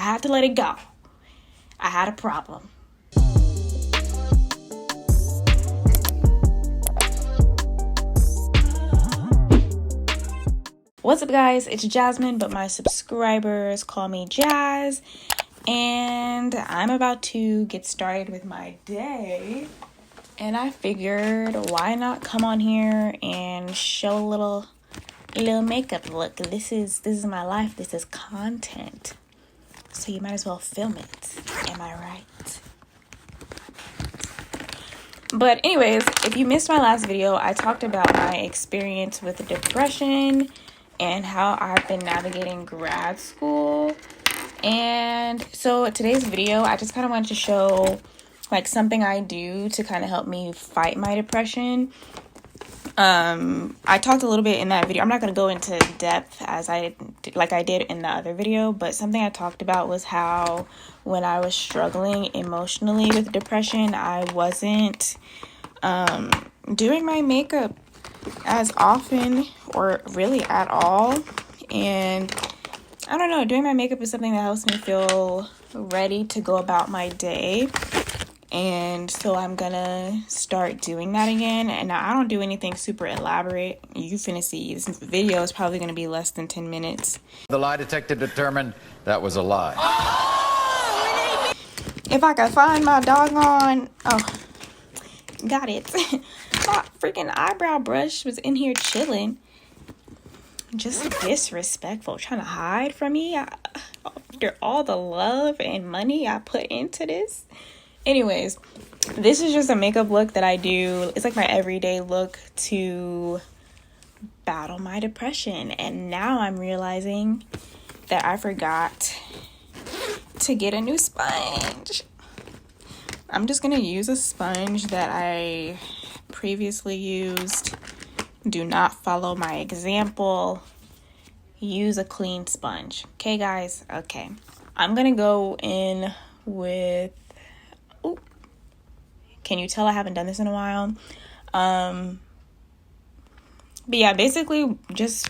I had to let it go. I had a problem. What's up, guys? It's Jasmine, but my subscribers call me Jazz, and I'm about to get started with my day, and I figured why not come on here and show a little makeup look. This is my life. This is content, so you might as well film it. Am I right? But anyways, if you missed my last video, I talked about my experience with depression and how I've been navigating grad school. And so today's video, I just kind of wanted to show like something I do to kind of help me fight my depression. I talked a little bit in that video. I'm not going to go into depth as I did in the other video, but something I talked about was how when I was struggling emotionally with depression, I wasn't doing my makeup as often or really at all. And I don't know, doing my makeup is something that helps me feel ready to go about my day. And so I'm gonna start doing that again. And now I don't do anything super elaborate. You finna see this video is probably gonna be less than 10 minutes. The lie detector determined that was a lie. If I could find my doggone, got it. My freaking eyebrow brush was in here chilling. Just disrespectful, trying to hide from me after all the love and money I put into this. Anyways, this is just a makeup look that I do. It's like my everyday look to battle my depression. And now I'm realizing that I forgot to get a new sponge. I'm just gonna use a sponge that I previously used. Do not follow my example. Use a clean sponge. Okay, guys? Okay. I'm gonna go in with... Ooh. Can you tell I haven't done this in a while? But yeah, basically just...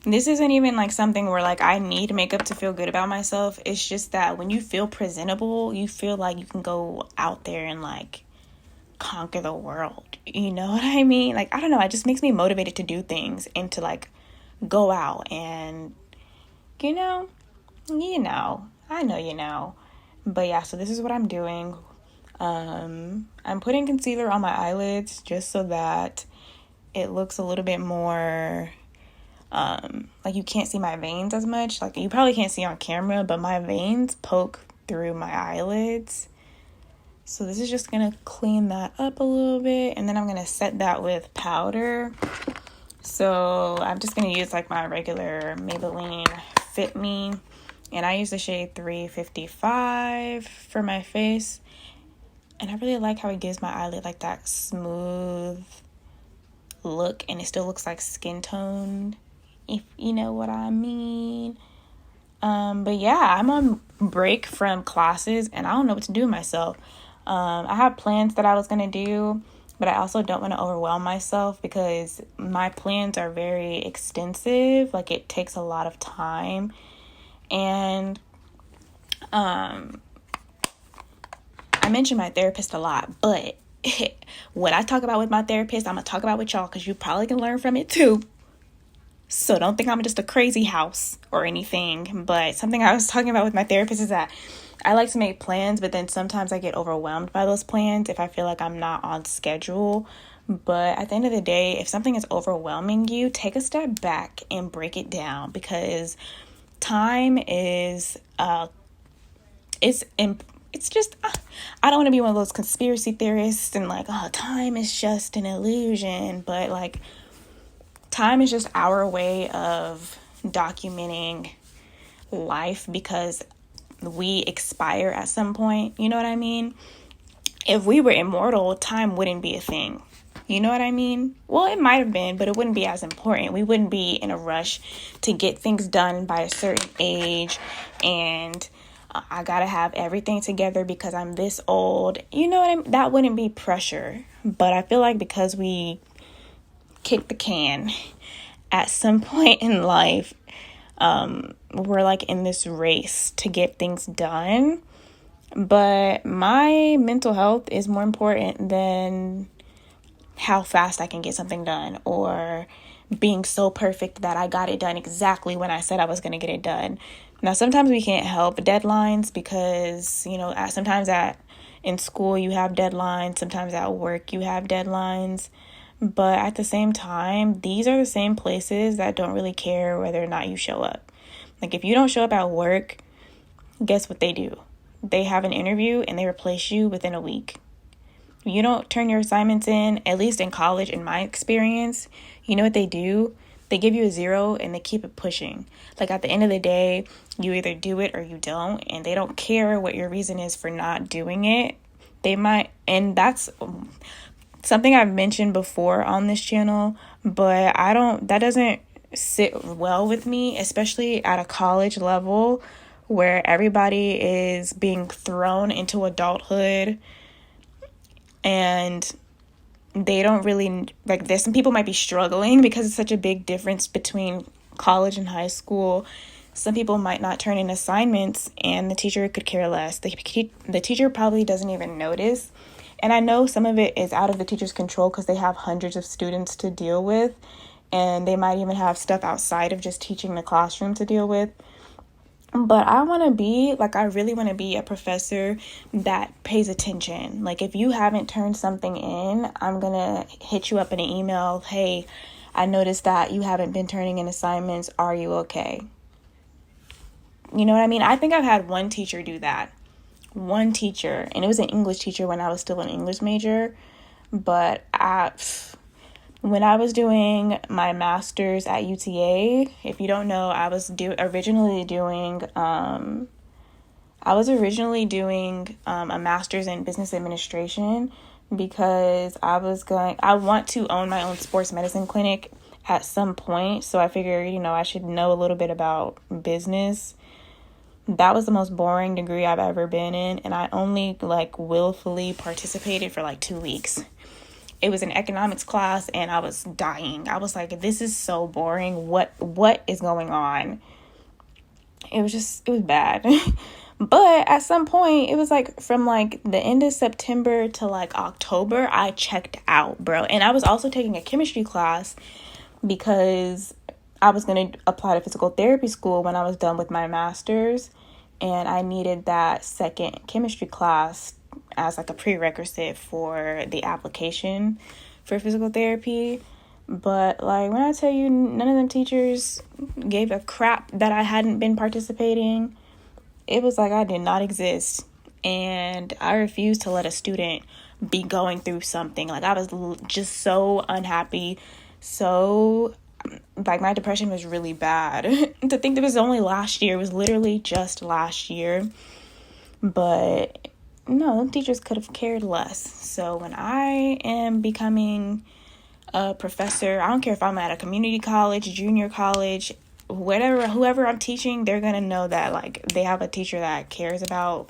This isn't even like something where like I need makeup to feel good about myself. It's just that when you feel presentable, you feel like you can go out there and like conquer the world. You know what I mean? Like, I don't know. It just makes me motivated to do things and to like go out and, you know, I know, you know. But yeah, so this is what I'm doing. I'm putting concealer on my eyelids just so that it looks a little bit more... like you can't see my veins as much. Like you probably can't see on camera, but my veins poke through my eyelids. So this is just gonna clean that up a little bit, and then I'm gonna set that with powder. So I'm just gonna use like my regular Maybelline Fit Me, and I use the shade 355 for my face, and I really like how it gives my eyelid like that smooth look, and it still looks like skin toned, if you know what I mean. But yeah, I'm on break from classes and I don't know what to do with myself. I have plans that I was gonna do, but I also don't want to overwhelm myself because my plans are very extensive. Like it takes a lot of time, and I mention my therapist a lot, but what I talk about with my therapist, I'm gonna talk about with y'all because you probably can learn from it too. So don't think I'm just a crazy house or anything. But something I was talking about with my therapist is that I like to make plans, but then sometimes I get overwhelmed by those plans if I feel like I'm not on schedule. But at the end of the day, if something is overwhelming you, take a step back and break it down, because time is it's just, I don't want to be one of those conspiracy theorists and like, oh, time is just an illusion. But like, time is just our way of documenting life because we expire at some point. You know what I mean? If we were immortal, time wouldn't be a thing. You know what I mean? Well, it might have been, but it wouldn't be as important. We wouldn't be in a rush to get things done by a certain age, and I gotta have everything together because I'm this old. You know what I mean? That wouldn't be pressure. But I feel like because we kick the can at some point in life, we're like in this race to get things done. But my mental health is more important than how fast I can get something done, or being so perfect that I got it done exactly when I said I was going to get it done. Now, sometimes we can't help deadlines because, you know, sometimes in school you have deadlines, sometimes at work you have deadlines. But at the same time, these are the same places that don't really care whether or not you show up. Like, if you don't show up at work, guess what they do? They have an interview and they replace you within a week. You don't turn your assignments in, at least in college, in my experience, you know what they do? They give you a 0 and they keep it pushing. Like, at the end of the day, you either do it or you don't, and they don't care what your reason is for not doing it. They might, and that's something I've mentioned before on this channel, but that doesn't sit well with me, especially at a college level where everybody is being thrown into adulthood, and they don't really, like, there's some people might be struggling because it's such a big difference between college and high school. Some people might not turn in assignments and the teacher could care less. The teacher probably doesn't even notice. And I know some of it is out of the teacher's control because they have hundreds of students to deal with, and they might even have stuff outside of just teaching the classroom to deal with. But I really want to be a professor that pays attention. Like, if you haven't turned something in, I'm going to hit you up in an email. Hey, I noticed that you haven't been turning in assignments. Are you okay? You know what I mean? I think I've had one teacher do that. One teacher. And it was an English teacher when I was still an English major. But when I was doing my master's at UTA, if you don't know, I was originally doing a master's in business administration because I want to own my own sports medicine clinic at some point. So I figured, I should know a little bit about business. That was the most boring degree I've ever been in, and I only willfully participated for 2 weeks. It was an economics class, and I was dying. I was like, this is so boring. What is going on? It was bad. But at some point, it was from the end of September to October, I checked out, bro. And I was also taking a chemistry class because I was going to apply to physical therapy school when I was done with my master's. And I needed that second chemistry class as a prerequisite for the application for physical therapy. But when I tell you, none of them teachers gave a crap that I hadn't been participating. It was like I did not exist, and I refused to let a student be going through something. I was just so unhappy. So my depression was really bad. To think that it was only last year, it was literally just last year. But no, teachers could have cared less. So when I am becoming a professor, I don't care if I'm at a community college, junior college, whoever I'm teaching, they're going to know that they have a teacher that cares about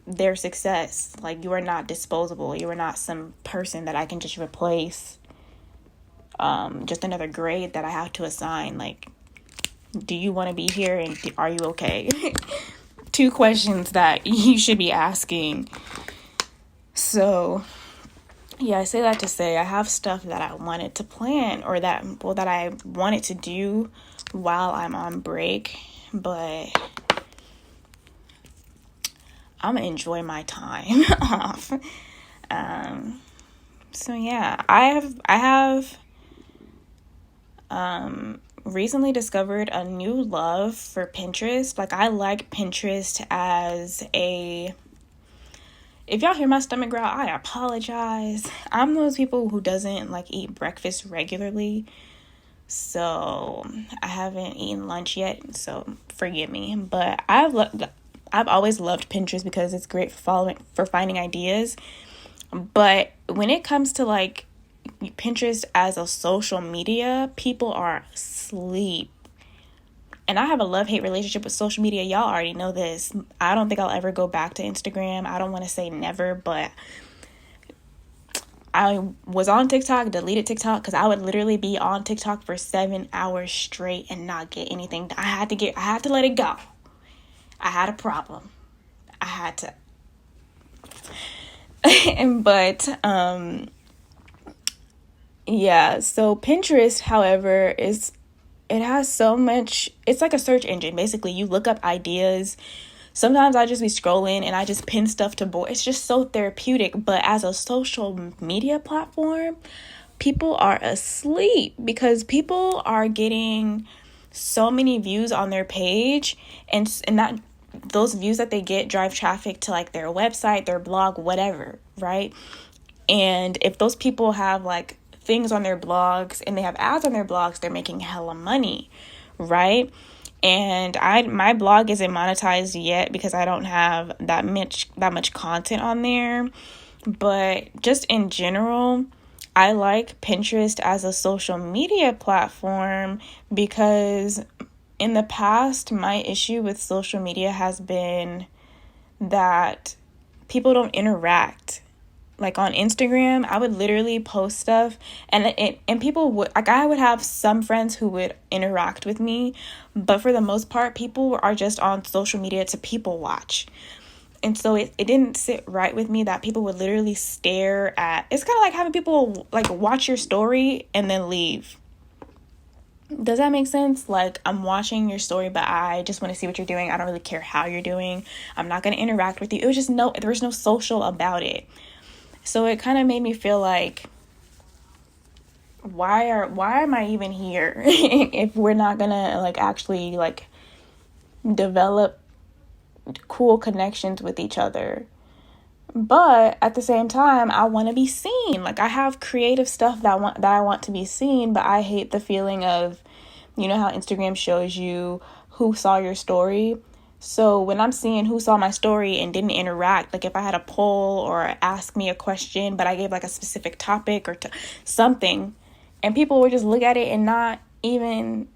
their success. You are not disposable. You are not some person that I can just replace. Just another grade that I have to assign. Do you want to be here, and are you okay? 2 questions that you should be asking. So, yeah, I say that to say I have stuff that I wanted to plan, or that I wanted to do while I'm on break, but I'm gonna enjoy my time off. So yeah, I have recently discovered a new love for Pinterest. I like Pinterest as if y'all hear my stomach growl, I apologize. I'm those people who doesn't eat breakfast regularly, so I haven't eaten lunch yet, so forgive me. But I've always loved Pinterest because it's great for finding ideas. But when it comes to Pinterest as a social media, people are asleep. And I have a love-hate relationship with social media. Y'all already know this. I don't think I'll ever go back to Instagram. I don't want to say never, but I was on TikTok, deleted TikTok, because I would literally be on TikTok for 7 hours straight and not get anything. I had to let it go. I had a problem. I had to. Yeah, so Pinterest, however, it has so much, it's like a search engine. Basically, you look up ideas. Sometimes I just be scrolling and I just pin stuff to board. It's just so therapeutic. But as a social media platform, people are asleep because people are getting so many views on their page, and that those views that they get drive traffic to like their website, their blog, whatever, right? And if those people have like things on their blogs and they have ads on their blogs, they're making hella money, right? And my blog isn't monetized yet because I don't have that much content on there. But just in general, I like Pinterest as a social media platform because in the past, my issue with social media has been that people don't interact. Like on Instagram, I would literally post stuff and people would, like, I would have some friends who would interact with me, but for the most part, people are just on social media to people watch. And so it didn't sit right with me that people would literally stare at, it's kind of like having people like watch your story and then leave. Does that make sense? Like, I'm watching your story, but I just want to see what you're doing. I don't really care how you're doing. I'm not going to interact with you. It was just there was no social about it. So it kind of made me feel like, why am I even here if we're not gonna like actually like develop cool connections with each other? But at the same time, I want to be seen. Like, I have creative stuff that I want to be seen, but I hate the feeling of, you know how Instagram shows you who saw your story. So when I'm seeing who saw my story and didn't interact, like if I had a poll or ask me a question, but I gave like a specific topic or something, and people would just look at it and not even,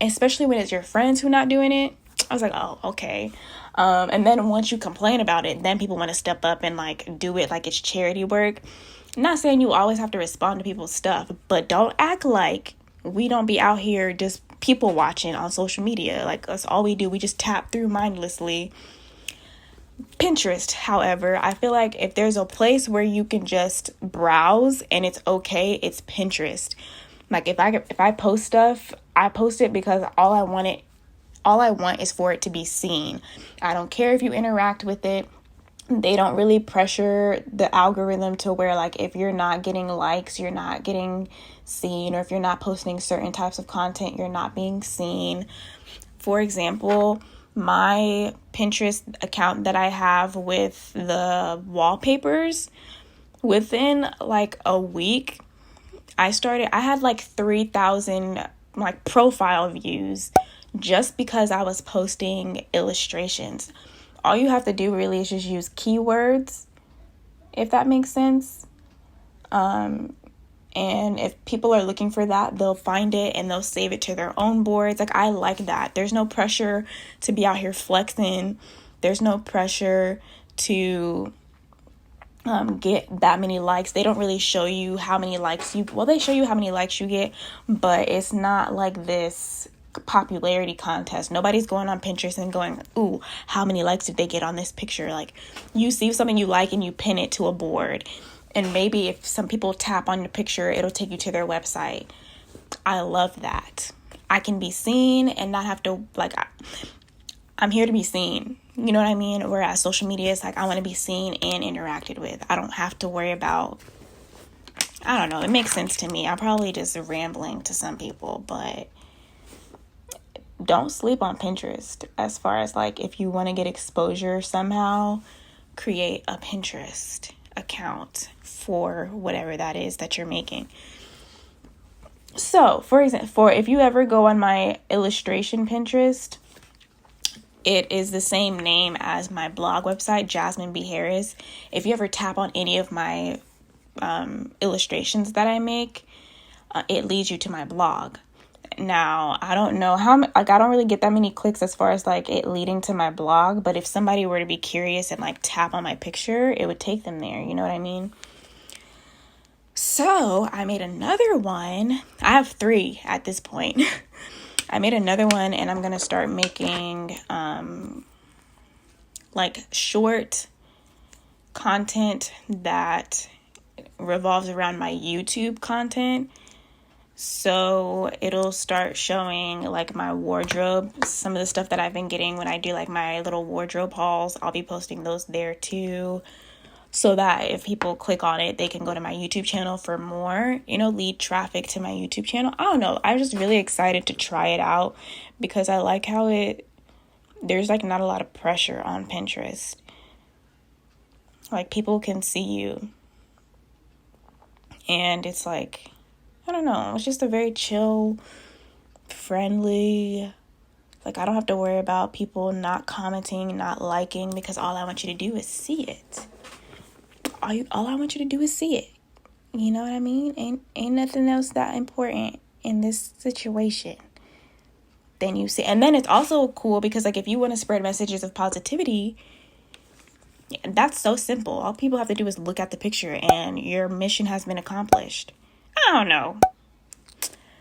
especially when it's your friends who not doing it, I was like, oh, okay. And then once you complain about it, then people want to step up and like do it like it's charity work. I'm not saying you always have to respond to people's stuff, but don't act like we don't be out here just people watching on social media. Like, that's all we do. We just tap through mindlessly. Pinterest, however, I feel like if there's a place where you can just browse and it's okay, it's Pinterest. Like, if I post stuff, I post it because all I want is for it to be seen. I don't care if you interact with it. They don't really pressure the algorithm to where, like, if you're not getting likes, you're not getting seen, or if you're not posting certain types of content, you're not being seen. For example, my Pinterest account that I have with the wallpapers, within like a week, I had like 3,000 like profile views just because I was posting illustrations. All you have to do really is just use keywords, if that makes sense. And if people are looking for that, they'll find it and they'll save it to their own boards. Like, I like that. There's no pressure to be out here flexing. There's no pressure to get that many likes. They don't really show you how many likes they show you how many likes you get, but it's not like this popularity contest. Nobody's going on Pinterest and going, ooh, how many likes did they get on this picture? Like, you see something you like and you pin it to a board, and maybe if some people tap on the picture, it'll take you to their website. I love that. I can be seen and not have to, like, I'm here to be seen. You know what I mean? Whereas social media is like, I want to be seen and interacted with. I don't have to worry about, I don't know. It makes sense to me. I'm probably just rambling to some people, but don't sleep on Pinterest. As far as like, if you want to get exposure somehow, create a Pinterest account for whatever that is that you're making. So, for example, if you ever go on my illustration Pinterest, it is the same name as my blog website, 𝐤𝐵harris. If you ever tap on any of my illustrations that I make, it leads you to my blog. Now, I don't know I don't really get that many clicks as far as like it leading to my blog, but if somebody were to be curious and like tap on my picture, it would take them there. You know what I mean? So I made another one. I have 3 at this point. I made another one, and I'm going to start making like short content that revolves around my YouTube content. So it'll start showing like my wardrobe, some of the stuff that I've been getting when I do like my little wardrobe hauls. I'll be posting those there too, so that if people click on it, they can go to my YouTube channel for more, lead traffic to my YouTube channel. I don't know. I'm just really excited to try it out because I like how there's like not a lot of pressure on Pinterest. Like people can see you. And it's like, I don't know. It's just a very chill, friendly, like I don't have to worry about people not commenting, not liking, because all I want you to do is see it. All I want you to do is see it. You know what I mean? Ain't nothing else that important in this situation than you see. And then it's also cool because like if you want to spread messages of positivity, that's so simple. All people have to do is look at the picture and your mission has been accomplished. I don't know.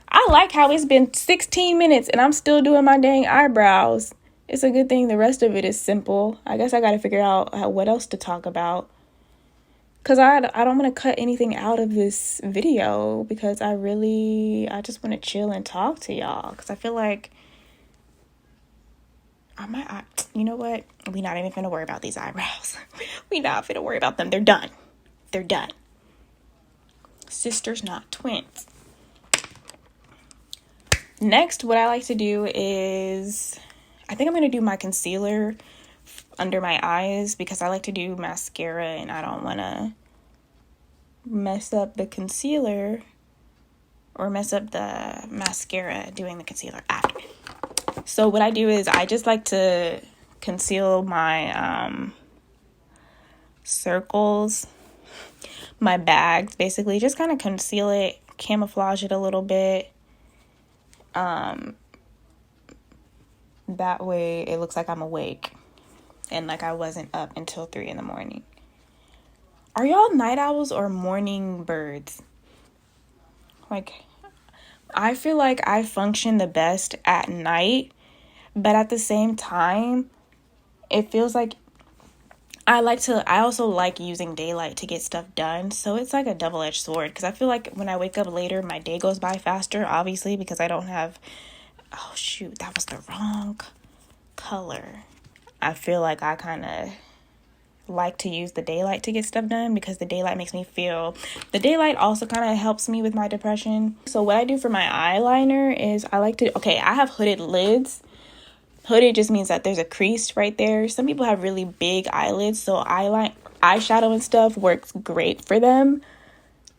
I like how it's been 16 minutes and I'm still doing my dang eyebrows. It's a good thing the rest of it is simple. I guess I got to figure out what else to talk about. Because I don't want to cut anything out of this video because I just want to chill and talk to y'all. Because I feel like, you know what? We're not even finna worry about these eyebrows. We not finna worry about them. They're done. They're done. Sisters, not twins. Next, what I like to do is, I think I'm going to do my concealer under my eyes because I like to do mascara and I don't want to mess up the concealer or mess up the mascara doing the concealer after. So what I do is I just like to conceal my circles, my bags, basically just kind of conceal it, camouflage it a little bit. That way it looks like I'm awake and like I wasn't up until 3 a.m. Are y'all night owls or morning birds? Like, I feel like I function the best at night, but at the same time, it feels like I also like using daylight to get stuff done. So it's like a double-edged sword because I feel like when I wake up later, my day goes by faster, obviously, because I don't have, oh shoot, that was the wrong color. I feel like I kind of like to use the daylight to get stuff done because the daylight also kind of helps me with my depression. So what I do for my eyeliner is I have hooded lids. Hooded just means that there's a crease right there. Some people have really big eyelids, so eyeshadow and stuff works great for them.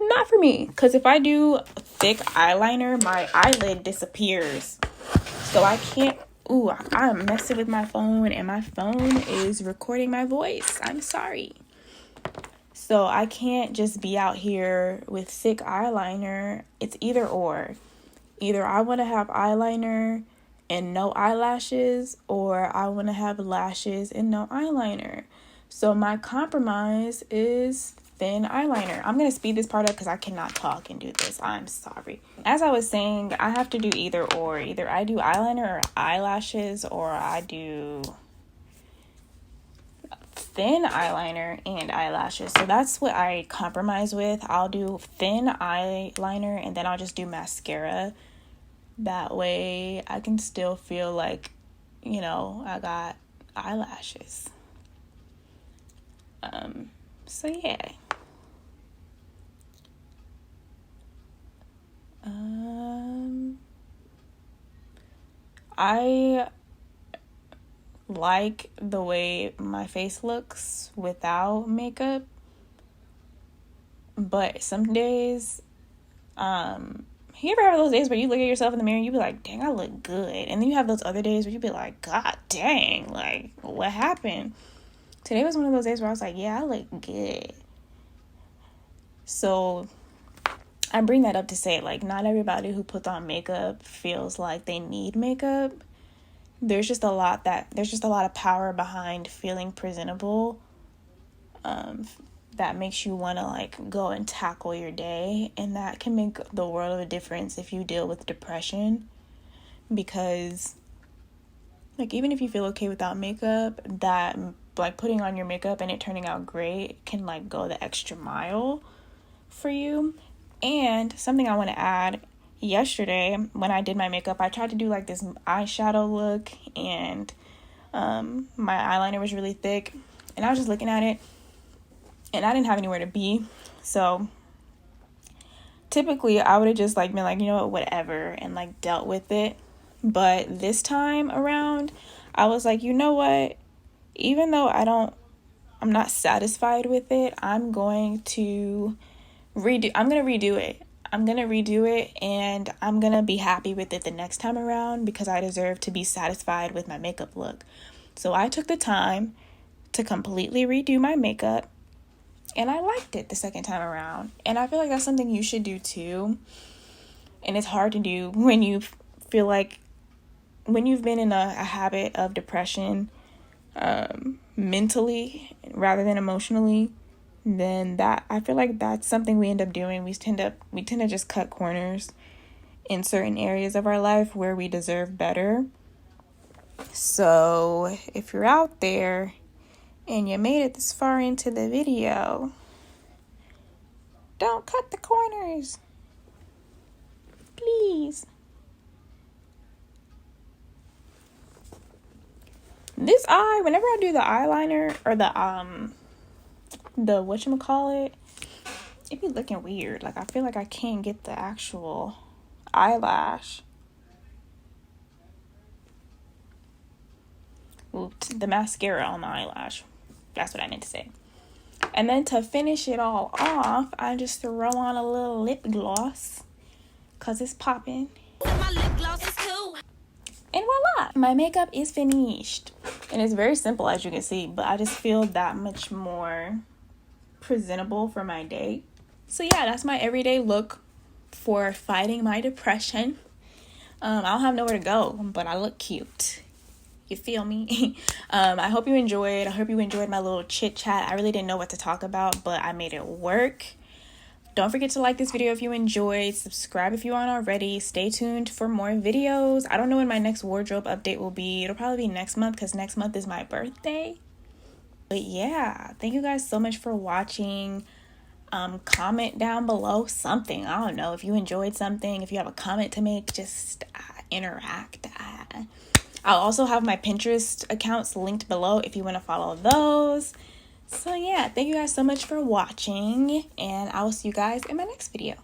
Not for me, because if I do thick eyeliner, my eyelid disappears. So I can't. Ooh, I'm messing with my phone, and my phone is recording my voice. I'm sorry. So I can't just be out here with thick eyeliner. It's either or. Either I want to have eyeliner and no eyelashes, or I want to have lashes and no eyeliner. So my compromise is thin eyeliner. I'm going to speed this part up because I cannot talk and do this. I'm sorry. As I was saying, I have to do either or. Either I do eyeliner or eyelashes, or I do thin eyeliner and eyelashes. So that's what I compromise with. I'll do thin eyeliner and then I'll just do mascara. That way I can still feel like, I got eyelashes. So yeah. I like the way my face looks without makeup, but some days, you ever have those days where you look at yourself in the mirror and you be like, dang, I look good, and then you have those other days where you be like, god dang, like, what happened? Today was one of those days where I was like, yeah, I look good. So I bring that up to say, like, not everybody who puts on makeup feels like they need makeup. There's just a lot of power behind feeling presentable, that makes you want to like go and tackle your day, and that can make the world of a difference if you deal with depression. Because like even if you feel okay without makeup, that like putting on your makeup and it turning out great can like go the extra mile for you. And something I want to add, yesterday when I did my makeup, I tried to do like this eyeshadow look, and my eyeliner was really thick, and I was just looking at it and I didn't have anywhere to be. So typically I would have just like been like, you know what, whatever, and like dealt with it. But this time around I was like, you know what, even though I'm not satisfied with it, I'm going to redo it. I'm going to redo it, and I'm going to be happy with it the next time around, because I deserve to be satisfied with my makeup look. So I took the time to completely redo my makeup, and I liked it the second time around. And I feel like that's something you should do too. And it's hard to do when you feel like, when you've been in a habit of depression, mentally rather than emotionally, then that, I feel like that's something we end up doing. We tend to just cut corners in certain areas of our life where we deserve better. So if you're out there and you made it this far into the video, don't cut the corners, please. This eye, whenever I do the eyeliner or the whatchamacallit, it be looking weird. Like I feel like I can't get the actual eyelash. Oops, the mascara on the eyelash. That's what I meant to say. And then to finish it all off, I just throw on a little lip gloss, cause it's popping. My lip gloss is cool. And voila, my makeup is finished. And it's very simple, as you can see, but I just feel that much more presentable for my day. So yeah, that's my everyday look for fighting my depression. I don't have nowhere to go, but I look cute. You feel me? I hope you enjoyed. I hope you enjoyed my little chit chat. I really didn't know what to talk about, but I made it work. Don't forget to like this video if you enjoyed. Subscribe if you aren't already. Stay tuned for more videos. I don't know when my next wardrobe update will be. It'll probably be next month, because next month is my birthday. But yeah, thank you guys so much for watching. Comment down below something. I don't know if you enjoyed something. If you have a comment to make, just interact. I'll also have my Pinterest accounts linked below if you want to follow those. So yeah, thank you guys so much for watching, and I will see you guys in my next video.